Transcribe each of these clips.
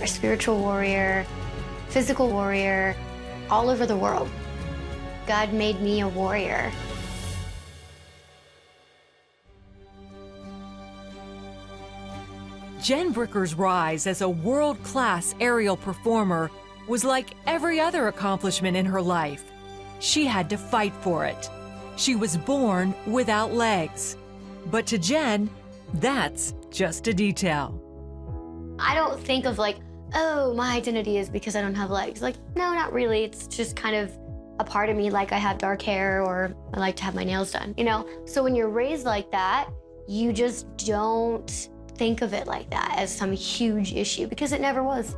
a spiritual warrior, physical warrior, all over the world. God made me a warrior. Jen Bricker's rise as a world-class aerial performer was like every other accomplishment in her life. She had to fight for it. She was born without legs. But to Jen, that's just a detail. I don't think of like, oh, my identity is because I don't have legs. Like, no, not really. It's just kind of a part of me, like I have dark hair or I like to have my nails done, you know? So when you're raised like that, you just don't think of it like that as some huge issue because it never was.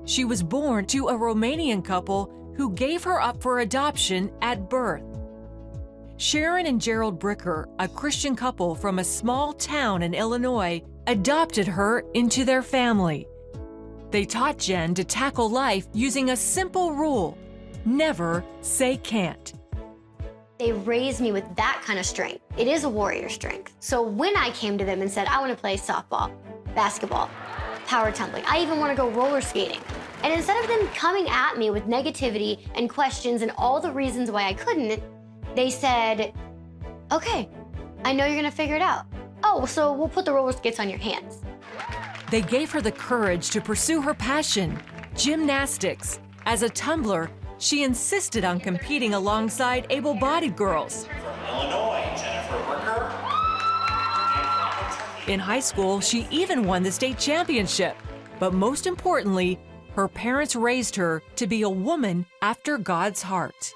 She was born to a Romanian couple who gave her up for adoption at birth. Sharon and Gerald Bricker, a Christian couple from a small town in Illinois, adopted her into their family. They taught Jen to tackle life using a simple rule: never say can't. They raised me with that kind of strength. It is a warrior strength. So when I came to them and said, I want to play softball, basketball, power tumbling, I even want to go roller skating. And instead of them coming at me with negativity and questions and all the reasons why I couldn't, they said, okay, I know you're going to figure it out. Oh, so we'll put the roller skates on your hands. They gave her the courage to pursue her passion, gymnastics. As a tumbler, she insisted on competing alongside able-bodied girls. From Illinois, Jennifer Bricker. In high school, she even won the state championship. But most importantly, her parents raised her to be a woman after God's heart.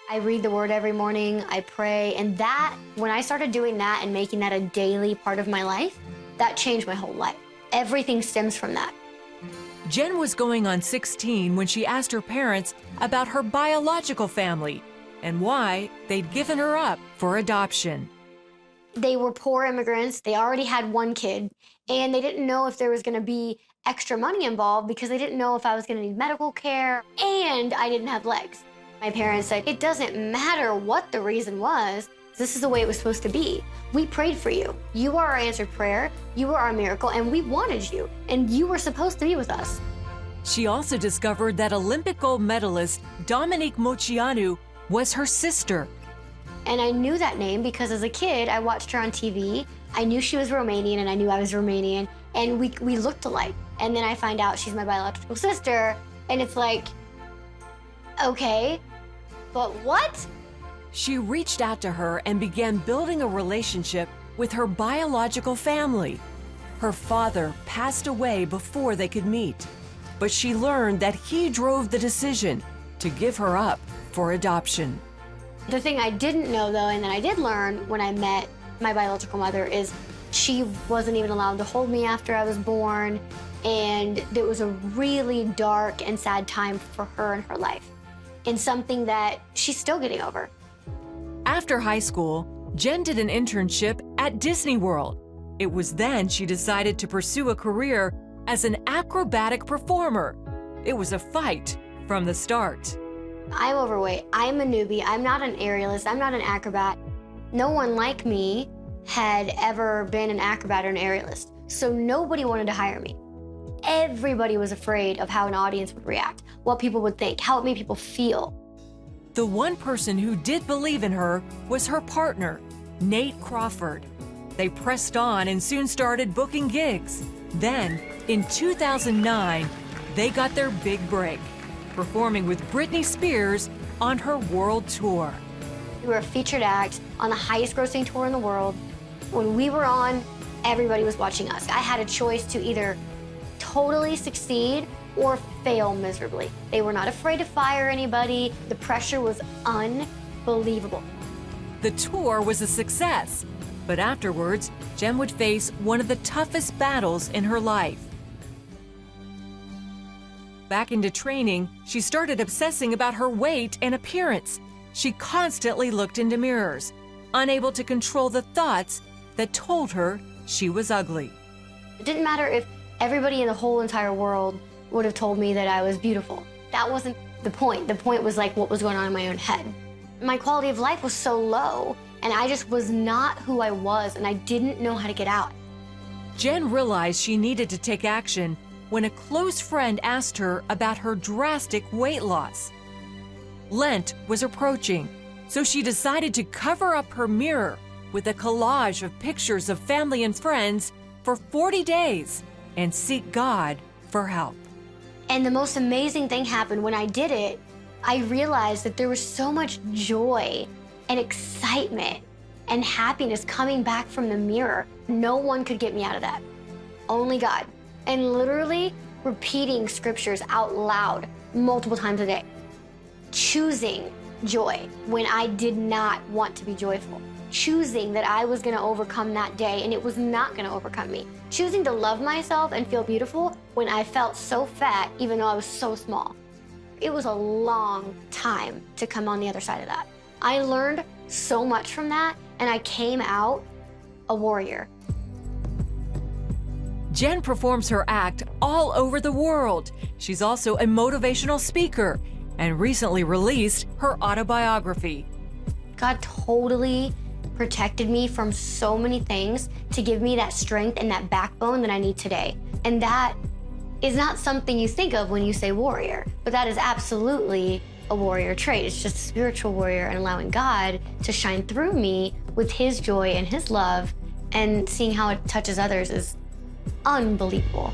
I read the word every morning, I pray, and that, when I started doing that and making that a daily part of my life, that changed my whole life. Everything stems from that. Jen was going on 16 when she asked her parents about her biological family and why they'd given her up for adoption. They were poor immigrants, they already had one kid, and they didn't know if there was gonna be extra money involved because they didn't know if I was gonna need medical care, and I didn't have legs. My parents said, it doesn't matter what the reason was, this is the way it was supposed to be. We prayed for you. You are our answered prayer, you were our miracle, and we wanted you, and you were supposed to be with us. She also discovered that Olympic gold medalist Dominique Moceanu was her sister. And I knew that name because as a kid, I watched her on TV. I knew she was Romanian and I knew I was Romanian, and we looked alike. And then I find out she's my biological sister, and it's like, okay, but what? She reached out to her and began building a relationship with her biological family. Her father passed away before they could meet, but she learned that he drove the decision to give her up for adoption. The thing I didn't know, though, and that I did learn when I met my biological mother is she wasn't even allowed to hold me after I was born, and it was a really dark and sad time for her in her life, and something that she's still getting over. After high school, Jen did an internship at Disney World. It was then she decided to pursue a career as an acrobatic performer. It was a fight from the start. I'm overweight, I'm a newbie, I'm not an aerialist, I'm not an acrobat. No one like me had ever been an acrobat or an aerialist, so nobody wanted to hire me. Everybody was afraid of how an audience would react, what people would think, how it made people feel. The one person who did believe in her was her partner, Nate Crawford. They pressed on and soon started booking gigs. Then, in 2009, they got their big break, performing with Britney Spears on her world tour. We were a featured act on the highest grossing tour in the world. When we were on, everybody was watching us. I had a choice to either totally succeed or fail miserably. They were not afraid to fire anybody. The pressure was unbelievable. The tour was a success, but afterwards, Jen would face one of the toughest battles in her life. Back into training, she started obsessing about her weight and appearance. She constantly looked into mirrors, unable to control the thoughts that told her she was ugly. It didn't matter if everybody in the whole entire world would have told me that I was beautiful. That wasn't the point. The point was like what was going on in my own head. My quality of life was so low, and I just was not who I was, and I didn't know how to get out. Jen realized she needed to take action when a close friend asked her about her drastic weight loss. Lent was approaching, so she decided to cover up her mirror with a collage of pictures of family and friends for 40 days and seek God for help. And the most amazing thing happened when I did it. I realized that there was so much joy and excitement and happiness coming back from the mirror. No one could get me out of that. Only God. And literally repeating scriptures out loud multiple times a day. Choosing joy when I did not want to be joyful. Choosing that I was gonna overcome that day and it was not gonna overcome me. Choosing to love myself and feel beautiful when I felt so fat even though I was so small. It was a long time to come on the other side of that. I learned so much from that and I came out a warrior. Jen performs her act all over the world. She's also a motivational speaker and recently released her autobiography. God totally protected me from so many things to give me that strength and that backbone that I need today. And that is not something you think of when you say warrior, but that is absolutely a warrior trait. It's just a spiritual warrior and allowing God to shine through me with his joy and his love, and seeing how it touches others is unbelievable.